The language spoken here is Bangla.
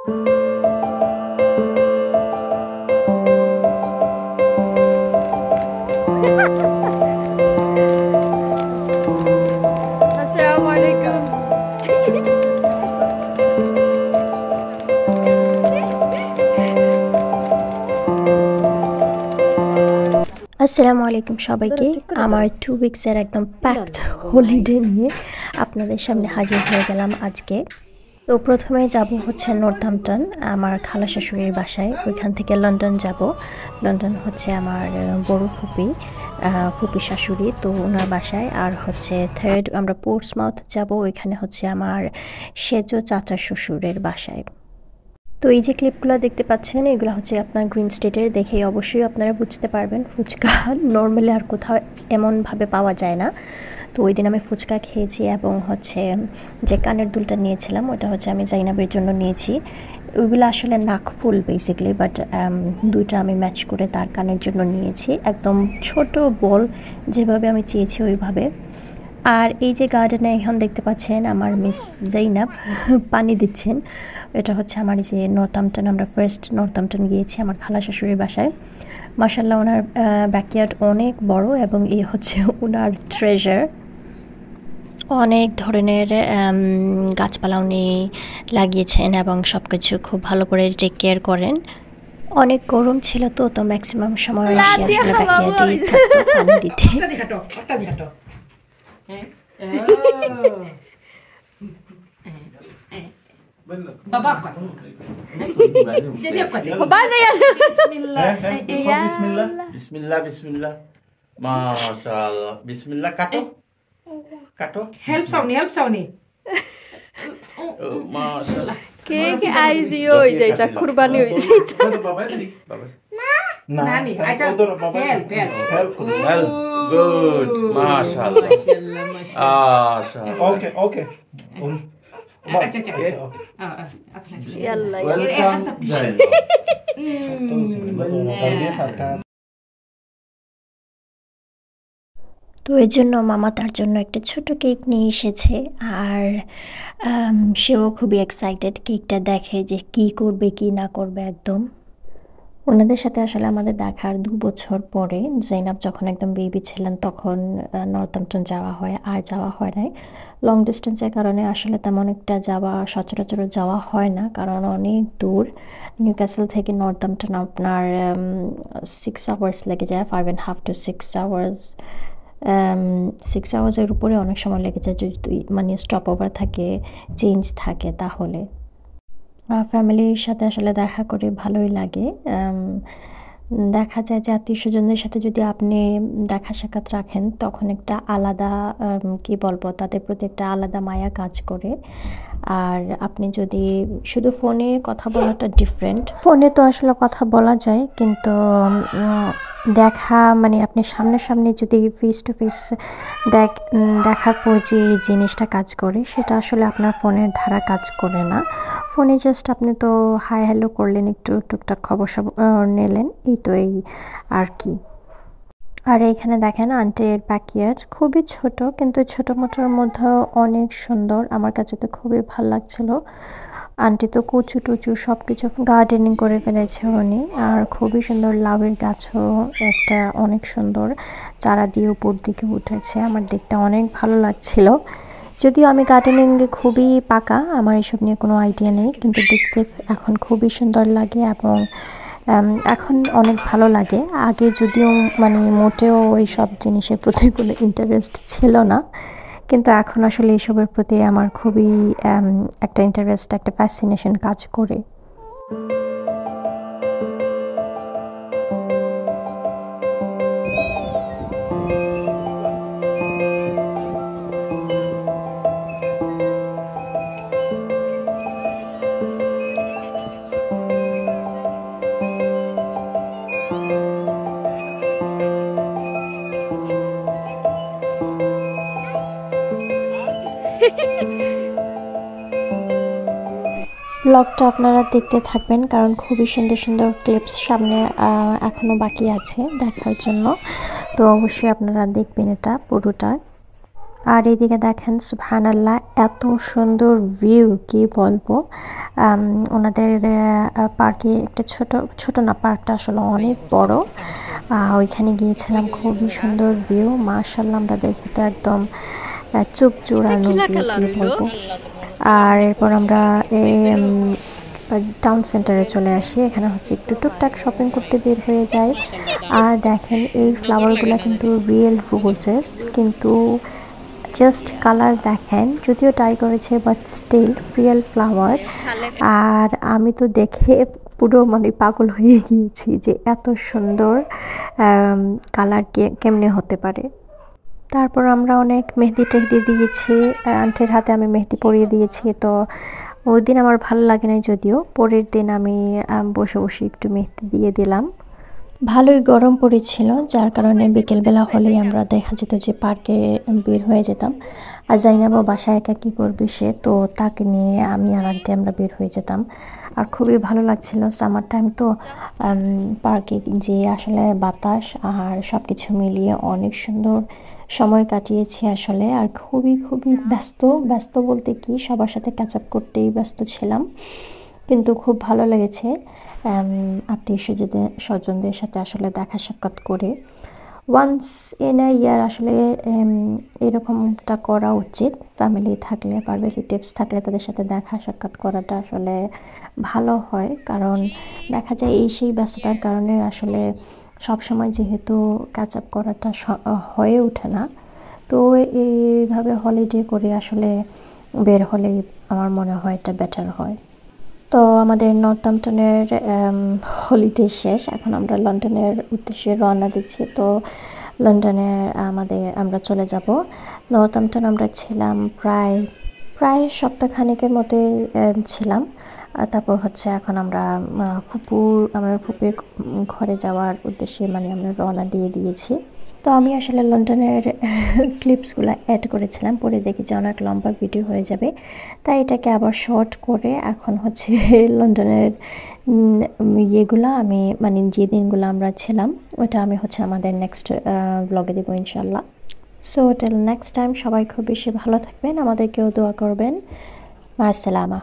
আসসালামু আলাইকুম সবাইকে। আমার 2 উইকসের একদম প্যাকড হলিডে নিয়ে আপনাদের সামনে হাজির হয়ে গেলাম আজকে। তো প্রথমে যাব হচ্ছে নর্থহ্যাম্পটন, আমার খালা শাশুড়ির বাসায়। ওইখান থেকে লন্ডন যাব। লন্ডন হচ্ছে আমার বড় ফুপি শাশুড়ি, তো ওনার বাসায়। আর হচ্ছে থার্ড আমরা পোর্টসমাউথ যাব, ওইখানে হচ্ছে আমার সেজো চাচা শ্বশুরের বাসায়। তো এই যে ক্লিপগুলো দেখতে পাচ্ছেন, এগুলো হচ্ছে আপনার গ্রিন স্টেটের। দেখেই অবশ্যই আপনারা বুঝতে পারবেন ফুচকা নর্মালি আর কোথাও এমনভাবে পাওয়া যায় না। তো ওই দিন আমি ফুচকা খেয়েছি এবং হচ্ছে যে কানের দুলটা নিয়েছিলাম ওটা হচ্ছে আমি জাইনাবের জন্য নিয়েছি। ওইগুলো আসলে নাকফুল বেসিক্যালি, বাট দুইটা আমি ম্যাচ করে তার কানের জন্য নিয়েছি। একদম ছোট বল যেভাবে আমি চেয়েছি ওইভাবে। আর এই যে গার্ডেনে এখন দেখতে পাচ্ছেন আমার মিস জাইনাব পানি দিচ্ছেন। এটা হচ্ছে আমার যে নর্থহ্যাম্পটন, আমরা ফার্স্ট নর্থহ্যাম্পটন গিয়েছি আমার খালা শাশুড়ির বাসায়। মাশাআল্লাহ ওনার ব্যাকইয়ার্ড অনেক বড় এবং এই হচ্ছে ওনার ট্রেজার। অনেক ধরনের গাছপালা উনি লাগিয়েছেন এবং সব কিছু খুব ভালো করে টেক কেয়ার করেন। অনেক গরম ছিল, তো ম্যাক্সিমাম সময় আসলে ব্যাকইয়ার্ডেই থাকতো পানি দিতে। Baba kan. Jadi apa tadi? Baba saya. Bismillah. Bismillah. Bismillah. Bismillah. Masyaallah. Bismillah kato. Kato. Help Sauni. Masyaallah. কে আইজিও হয়ে যাইতা, কুরবানি হয়ে যাইতা। Baba tadi. Baba. Nani, aja help. Good. Masyaallah. Masyaallah. Okay. Aja. Yalla. Welcome. তো এর জন্য মামা তার জন্য একটা ছোট কেক নিয়ে এসেছে। আর সেও খুবই এক্সাইটেড কেকটা দেখে যে কি করবে কি না করবে। একদম ওনাদের সাথে আসলে আমাদের দেখার 2 বছর পরে, জাইনাব যখন একদম বেবি ছিলেন তখন নর্থহ্যাম্পটন যাওয়া হয়, আর যাওয়া হয় নাই। লং ডিস্টেন্সের কারণে আসলে তেমন একটা সচরাচর যাওয়া হয় না, কারণ অনেক দূর। নিউক্যাসল থেকে নর্থহ্যাম্পটন আপনার 6 আওয়ার্স লেগে যায়, 5.5 to 6 আওয়ার্স। 6 আওয়ার্সের উপরে অনেক সময় লেগে যায় যদি মানে স্টপ ওভার থাকে, চেঞ্জ থাকে। তাহলে ফ্যামিলির সাথে আসলে দেখা করে ভালোই লাগে। দেখা যায় যে আত্মীয় স্বজনদের সাথে যদি আপনি দেখা সাক্ষাৎ রাখেন তখন একটা আলাদা কি বলবো, তাদের প্রতি একটা আলাদা মায়া কাজ করে। আর আপনি যদি শুধু ফোনে কথা বলাটা ডিফারেন্ট। ফোনে তো আসলে কথা বলা যায়, কিন্তু দেখা মানে আপনি সামনাসামনি যদি ফেস টু ফেস দেখার পর যে জিনিসটা কাজ করে সেটা আসলে আপনার ফোনের ধারা কাজ করে না। ফোনে জাস্ট আপনি তো হাই হ্যালো করলেন, একটু টুকটাক খবর সব নিলেন, এই আর কি। আর এইখানে দেখেন আন্টির ব্যাকইয়ার্ড খুবই ছোট, কিন্তু ছোট মোটোর মধ্যে অনেক সুন্দর। আমার কাছে তো খুবই ভালো লাগছিল। আন্টি তো কচু টুচু সব কিছু গার্ডেনিং করে ফেলেছে উনি। আর খুবই সুন্দর লাউয়ের গাছও একটা অনেক সুন্দর চারা দিয়ে উপর দিকে উঠেছে। আমার দেখতে অনেক ভালো লাগছিল। যদিও আমি গার্ডেনিংয়ে খুবই পাকা, আমার এসব নিয়ে কোনো আইডিয়া নেই, কিন্তু দেখতে এখন খুবই সুন্দর লাগে এবং এখন অনেক ভালো লাগে। আগে যদিও মানে মোটেও ওই সব জিনিসের প্রতি কোনো ইন্টারেস্ট ছিল না, কিন্তু এখন আসলে এইসবের প্রতি আমার খুবই একটা ইন্টারেস্ট, একটা ফ্যাসিনেশন কাজ করে। ব্লগটা আপনারা দেখতে থাকবেন, কারণ খুবই সুন্দর সুন্দর ক্লিপস সামনে এখনও বাকি আছে দেখার জন্য। তো অবশ্যই আপনারা দেখবেন এটা পুরোটা। আর এদিকে দেখেন সুবহানাল্লাহ এত সুন্দর ভিউ কি বলবো। ওনাদের পার্কে একটা ছোট না, পার্কটা আসলে অনেক বড়। ওইখানে গিয়েছিলাম, খুবই সুন্দর ভিউ মাশাআল্লাহ। আমরা দেখে তো একদম চোখ জোড়ানো ভিউ কি বলবো। আর এরপর আমরা এই টাউন সেন্টারে চলে আসি। এখানে হচ্ছে একটু টুকটাক শপিং করতে বের হয়ে যায়। আর দেখেন এই ফ্লাওয়ারগুলো কিন্তু রিয়েল রোজেস, কিন্তু জাস্ট কালার দেখেন, যদিও ডাই করেছে বাট স্টিল রিয়েল ফ্লাওয়ার। আর আমি তো দেখে পুরো মানে পাগল হয়ে গিয়েছি যে এত সুন্দর কালার কেমনে হতে পারে। তারপর আমরা অনেক মেহেদি টেহেদি দিয়েছি, আন্টির হাতে আমি মেহেদি পরিয়ে দিয়েছি। তো ওই দিন আমার ভালো লাগে নাই, যদিও পরের দিন আমি বসে বসে একটু মেহেদি দিয়ে দিলাম। ভালোই গরম পড়েছিল, যার কারণে বিকেলবেলা হলেই আমরা দেখা যেত যে পার্কে বের হয়ে যেতাম। আর জাইনাবও বাসায় একা কী করবে সে, তো তাকে নিয়ে আমি আর আন্টি আমরা বের হয়ে যেতাম। আর খুবই ভালো লাগছিল, সামার টাইম তো পার্কে যে আসলে বাতাস আর সব কিছু মিলিয়ে অনেক সুন্দর সময় কাটিয়েছি আসলে। আর খুবই ব্যস্ত বলতে কি, সবার সাথে ক্যাচ আপ করতেই ব্যস্ত ছিলাম, কিন্তু খুব ভালো লেগেছে আত্মীয় স্বজনদের সাথে আসলে দেখা সাক্ষাৎ করে। ওয়ান্স ইন আ ইয়ার আসলে এরকমটা করা উচিত। ফ্যামিলি থাকলে বা রিলেটিভস থাকলে তাদের সাথে দেখা সাক্ষাৎ করাটা আসলে ভালো হয়, কারণ দেখা যায় এই সেই ব্যস্ততার কারণে আসলে সব সময় যেহেতু ক্যাচ আপ করাটা হয়ে ওঠে না। তো এইভাবে হলিডে করে আসলে বের হলেই আমার মনে হয় এটা বেটার হয়। তো আমাদের নর্থাম্পটনের হলিডে শেষ, এখন আমরা লন্ডনের উদ্দেশ্যে রওনা দিচ্ছি। তো লন্ডনে আমরা চলে যাব। নর্থাম্পটন আমরা ছিলাম প্রায় সপ্তাহখানেকের মতোই ছিলাম। আর তারপর হচ্ছে এখন আমরা আমার ফুপুর ঘরে যাওয়ার উদ্দেশ্যে মানে আমরা রওনা দিয়ে দিয়েছি। তো আমি আসলে লন্ডনের ক্লিপসগুলো অ্যাড করেছিলাম, পরে দেখি যে অনেক লম্বা ভিডিও হয়ে যাবে, তাই এটাকে আবার শর্ট করে এখন হচ্ছে লন্ডনের ইয়েগুলো আমি মানে যে দিনগুলো আমরা ছিলাম ওটা আমি হচ্ছে আমাদের নেক্সট ব্লগে দেবো ইনশাল্লাহ। সো টিল নেক্সট টাইম সবাই খুব বেশি ভালো থাকবেন, আমাদেরকেও দোয়া করবেন। মা আসসালামা।